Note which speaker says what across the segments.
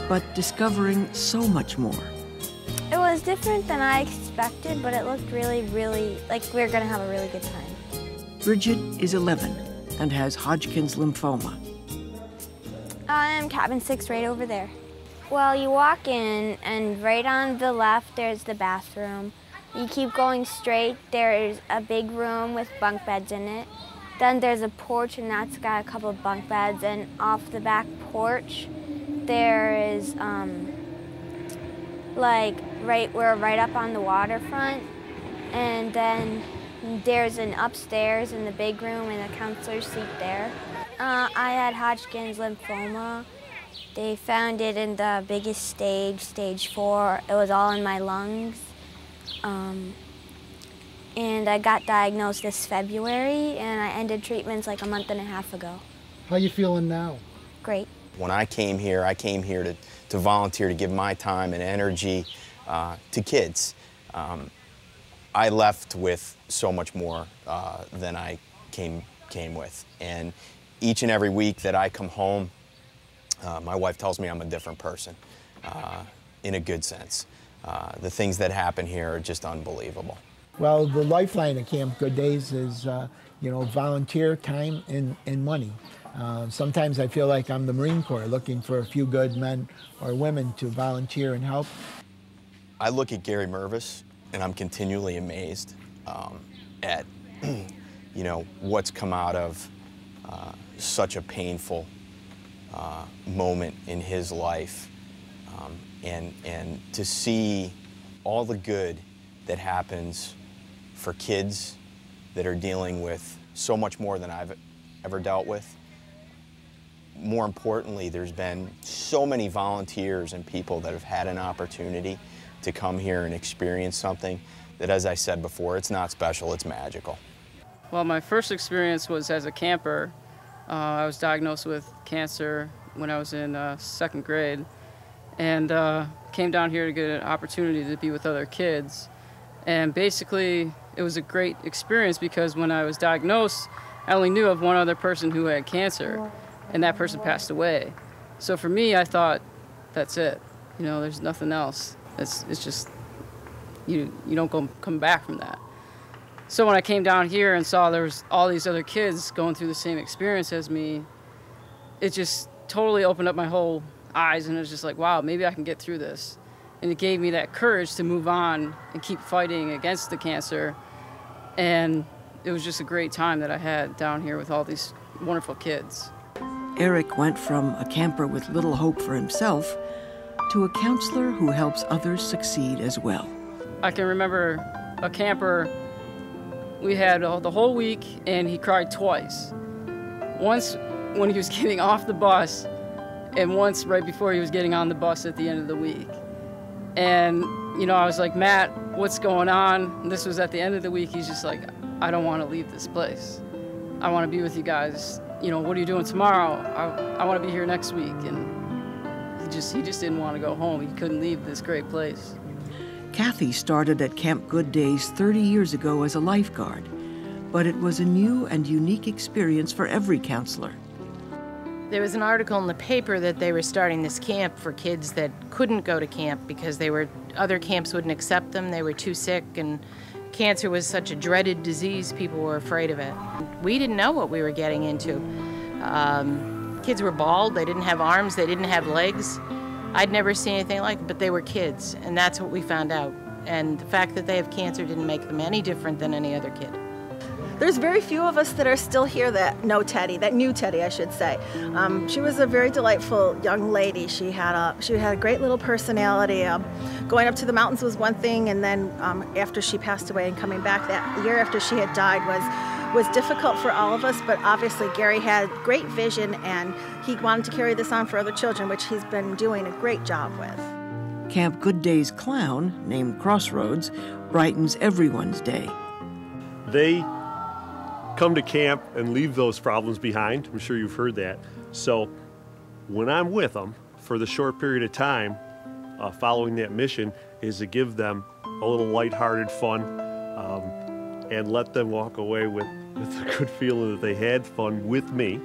Speaker 1: but discovering so much more.
Speaker 2: It was different than I expected, but it looked really like we were gonna have a really good time.
Speaker 1: Bridget is 11 and has Hodgkin's lymphoma.
Speaker 2: I'm cabin 6 right over there. Well, you walk in and right on the left there's the bathroom. You keep going straight, there's a big room with bunk beds in it. Then there's a porch and that's got a couple of bunk beds, and off the back porch there is we're right up on the waterfront, and then there's an upstairs in the big room and a counselor's seat there. I had Hodgkin's lymphoma. They found it in the biggest stage, stage 4. It was all in my lungs. And I got diagnosed this February, and I ended treatments like a month and a half ago.
Speaker 3: How you feeling now?
Speaker 2: Great.
Speaker 4: When I came here to volunteer, to give my time and energy to kids. I left with so much more than I came with. And each and every week that I come home, my wife tells me I'm a different person, in a good sense. The things that happen here are just unbelievable.
Speaker 3: Well, the lifeline at Camp Good Days is, volunteer time and money. Sometimes I feel like I'm the Marine Corps looking for a few good men or women to volunteer and help.
Speaker 4: I look at Gary Mervis and I'm continually amazed at what's come out of such a painful moment in his life, and to see all the good that happens for kids that are dealing with so much more than I've ever dealt with. More importantly, there's been so many volunteers and people that have had an opportunity to come here and experience something that, as I said before, it's not special, it's magical.
Speaker 5: Well, my first experience was as a camper. I was diagnosed with cancer when I was in 2nd grade, and came down here to get an opportunity to be with other kids. And basically, it was a great experience because when I was diagnosed, I only knew of one other person who had cancer, and that person passed away. So for me, I thought, that's it. There's nothing else. It's just, you don't come back from that. So when I came down here and saw there was all these other kids going through the same experience as me, it just totally opened up my whole eyes, and it was just like, wow, maybe I can get through this. And it gave me that courage to move on and keep fighting against the cancer. And it was just a great time that I had down here with all these wonderful kids.
Speaker 1: Eric went from a camper with little hope for himself to a counselor who helps others succeed as well.
Speaker 5: I can remember a camper, we had the whole week, and he cried twice. Once when he was getting off the bus, and once right before he was getting on the bus at the end of the week. And, I was like, Matt, what's going on? And this was at the end of the week. He's just like, I don't want to leave this place. I want to be with you guys. What are you doing tomorrow? I want to be here next week. And he just didn't want to go home. He couldn't leave this great place.
Speaker 1: Kathy started at Camp Good Days 30 years ago as a lifeguard, but it was a new and unique experience for every counselor.
Speaker 6: There was an article in the paper that they were starting this camp for kids that couldn't go to camp because other camps wouldn't accept them. They were too sick, and cancer was such a dreaded disease, people were afraid of it. We didn't know what we were getting into. Kids were bald, they didn't have arms, they didn't have legs. I'd never seen anything like it, but they were kids, and that's what we found out. And the fact that they have cancer didn't make them any different than any other kid.
Speaker 7: There's very few of us that are still here that know Teddy, that knew Teddy, I should say. She was a very delightful young lady. She had a great little personality. Going up to the mountains was one thing, and then after she passed away and coming back that year after she had died was difficult for all of us, but obviously Gary had great vision, and he wanted to carry this on for other children, which he's been doing a great job with.
Speaker 1: Camp Good Days clown, named Crossroads, brightens everyone's day.
Speaker 8: They come to camp and leave those problems behind. I'm sure you've heard that. So when I'm with them for the short period of time following that mission is to give them a little lighthearted fun and let them walk away with a good feeling that they had fun with me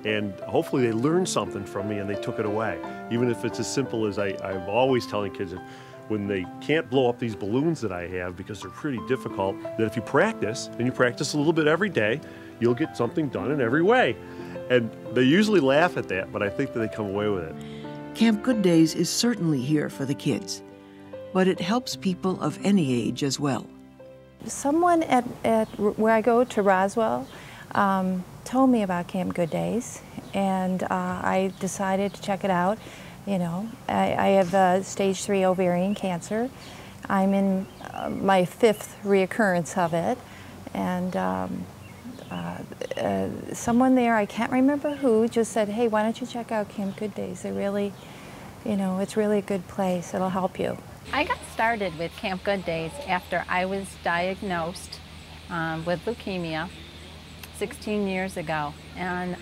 Speaker 8: And hopefully they learned something from me and they took it away. Even if it's as simple as I'm always telling kids that when they can't blow up these balloons that I have because they're pretty difficult, that if you practice, and you practice a little bit every day, you'll get something done in every way. And they usually laugh at that, but I think that they come away with it.
Speaker 1: Camp Good Days is certainly here for the kids, but it helps people of any age as well.
Speaker 9: Someone at where I go to Roswell told me about Camp Good Days, and I decided to check it out. You know, I have stage 3 ovarian cancer. I'm in my 5th reoccurrence of it, and someone there, I can't remember who, just said, hey, why don't you check out Camp Good Days? They're really, you know, it's really a good place. It'll help you.
Speaker 10: I got started with Camp Good Days after I was diagnosed with leukemia 16 years ago. And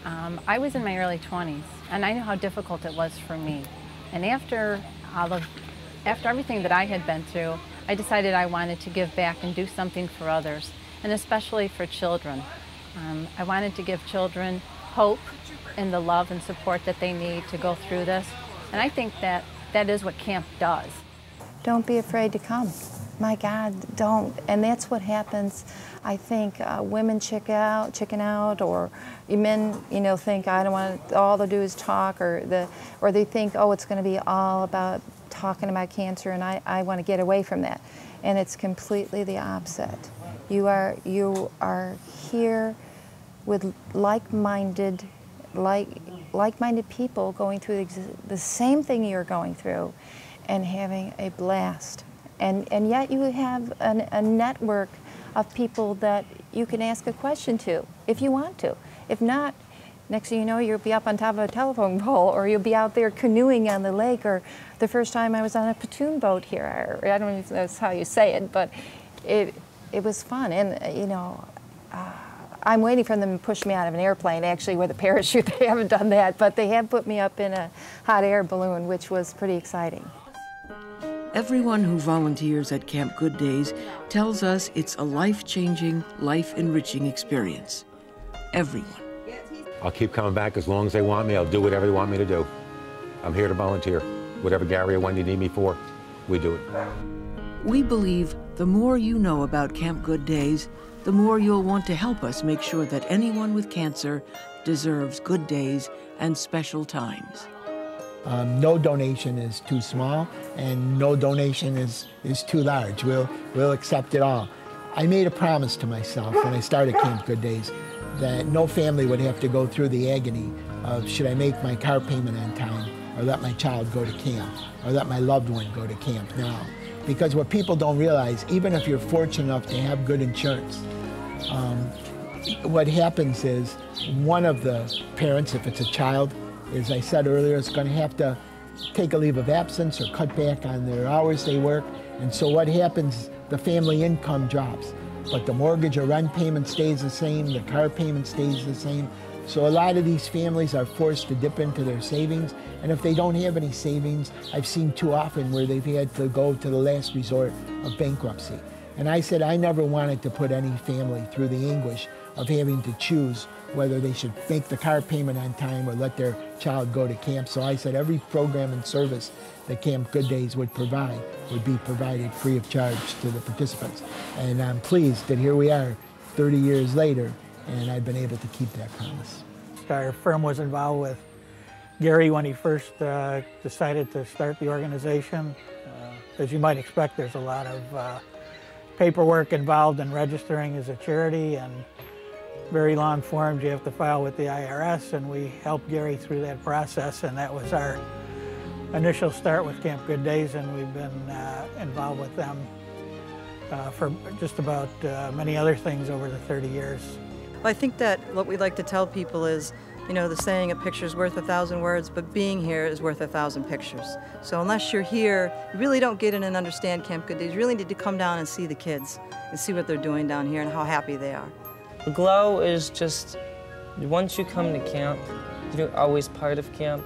Speaker 10: I was in my early 20s, and I knew how difficult it was for me. And after everything that I had been through, I decided I wanted to give back and do something for others, and especially for children. I wanted to give children hope and the love and support that they need to go through this. And I think that that is what camp does.
Speaker 9: Don't be afraid to come. My God, don't. And that's what happens. I think women chicken out, or men, you know, think I don't want to, all they do is talk, or they think, oh, it's going to be all about talking about cancer, and I want to get away from that. And it's completely the opposite. You are here with like-minded people going through the same thing you're going through, and having a blast. And yet you have a network of people that you can ask a question to if you want to. If not, next thing you know, you'll be up on top of a telephone pole, or you'll be out there canoeing on the lake, or the first time I was on a pontoon boat here. I don't know if that's how you say it, but it was fun. And, you know, I'm waiting for them to push me out of an airplane, actually, with a parachute. They haven't done that, but they have put me up in a hot air balloon, which was pretty exciting.
Speaker 1: Everyone who volunteers at Camp Good Days tells us it's a life-changing, life-enriching experience. Everyone.
Speaker 11: I'll keep coming back as long as they want me. I'll do whatever they want me to do. I'm here to volunteer. Whatever Gary or Wendy need me for, we do it.
Speaker 1: We believe the more you know about Camp Good Days, the more you'll want to help us make sure that anyone with cancer deserves good days and special times.
Speaker 3: No donation is too small, and no donation is too large. We'll accept it all. I made a promise to myself when I started Camp Good Days that no family would have to go through the agony of, should I make my car payment on time, or let my child go to camp, or let my loved one go to camp now. Because what people don't realize, even if you're fortunate enough to have good insurance, what happens is one of the parents, if it's a child, as I said earlier, is going to have to take a leave of absence or cut back on their hours they work. And so what happens, the family income drops. But the mortgage or rent payment stays the same, the car payment stays the same. So a lot of these families are forced to dip into their savings. And if they don't have any savings, I've seen too often where they've had to go to the last resort of bankruptcy. And I said I never wanted to put any family through the anguish of having to choose whether they should make the car payment on time or let their child go to camp. So I said every program and service that Camp Good Days would provide would be provided free of charge to the participants. And I'm pleased that here we are 30 years later, and I've been able to keep that promise.
Speaker 12: Our firm was involved with Gary when he first decided to start the organization. As you might expect, there's a lot of paperwork involved in registering as a charity, and very long forms you have to file with the IRS, and we helped Gary through that process, and that was our initial start with Camp Good Days, and we've been involved with them for just about many other things over the 30 years.
Speaker 13: Well, I think that what we like to tell people is, you know, the saying, a picture's worth 1,000 words, but being here is worth 1,000 pictures. So unless you're here, you really don't get in and understand Camp Good Days. You really need to come down and see the kids and see what they're doing down here and how happy they are.
Speaker 14: The glow is just, once you come to camp, you're always part of camp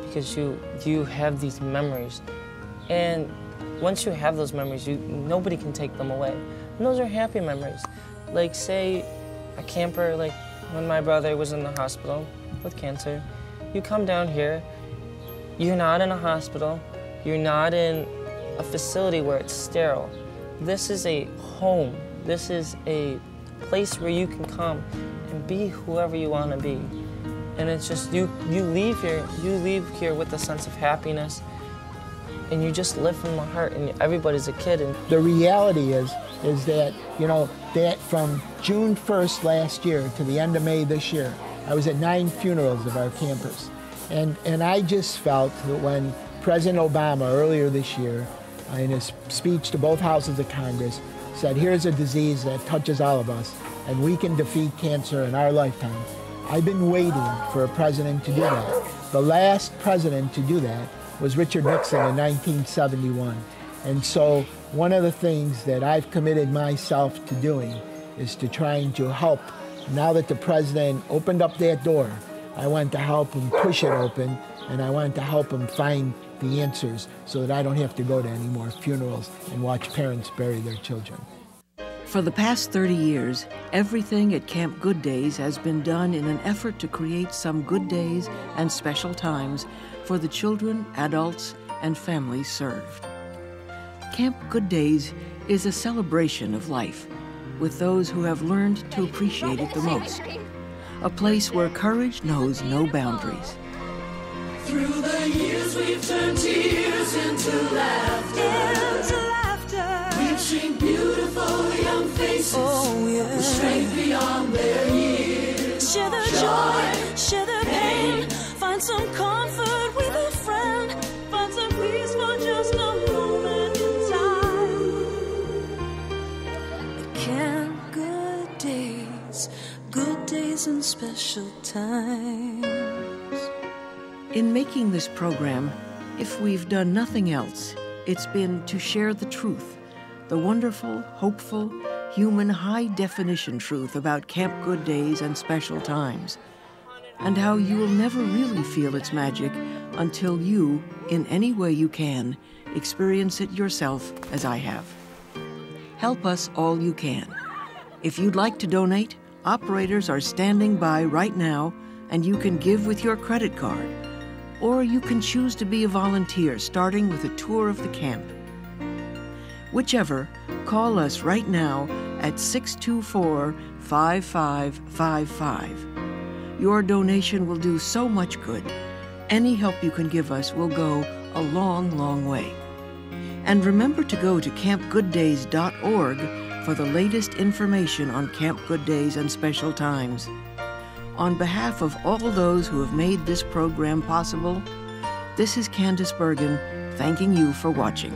Speaker 14: because you have these memories. And once you have those memories, nobody can take them away. And those are happy memories. Like, say, a camper, like, when my brother was in the hospital with cancer. You come down here, you're not in a hospital, you're not in a facility where it's sterile. This is a home. This is a place where you can come and be whoever you want to be. And it's just, you leave here with a sense of happiness, and you just live from the heart, and everybody's a kid. And
Speaker 3: the reality is that, you know, that from June 1st last year to the end of May this year, I was at 9 funerals of our campers. And I just felt that when President Obama earlier this year, in his speech to both houses of Congress, said, here's a disease that touches all of us, and we can defeat cancer in our lifetime. I've been waiting for a president to do that. The last president to do that was Richard Nixon in 1971. And so one of the things that I've committed myself to doing is to trying to help. Now that the president opened up that door, I want to help him push it open, and I want to help him find the answers so that I don't have to go to any more funerals and watch parents bury their children.
Speaker 1: For the past 30 years, everything at Camp Good Days has been done in an effort to create some good days and special times for the children, adults, and families served. Camp Good Days is a celebration of life with those who have learned to appreciate it the most. A place where courage knows no boundaries.
Speaker 15: Through the years we've turned tears into laughter. We've seen beautiful young faces with strength beyond their years.
Speaker 16: Share the joy, share the pain, find some comfort with a friend, find some peace for just a moment in time. Camp Good Days and special times.
Speaker 1: In making this program, if we've done nothing else, it's been to share the truth, the wonderful, hopeful, human, high-definition truth about Camp Good Days and special times, and how you will never really feel its magic until you, in any way you can, experience it yourself as I have. Help us all you can. If you'd like to donate, operators are standing by right now, and you can give with your credit card. Or you can choose to be a volunteer, starting with a tour of the camp. Whichever, call us right now at 624-5555. Your donation will do so much good. Any help you can give us will go a long, long way. And remember to go to campgooddays.org for the latest information on Camp Good Days and special times. On behalf of all those who have made this program possible, this is Candace Bergen, thanking you for watching.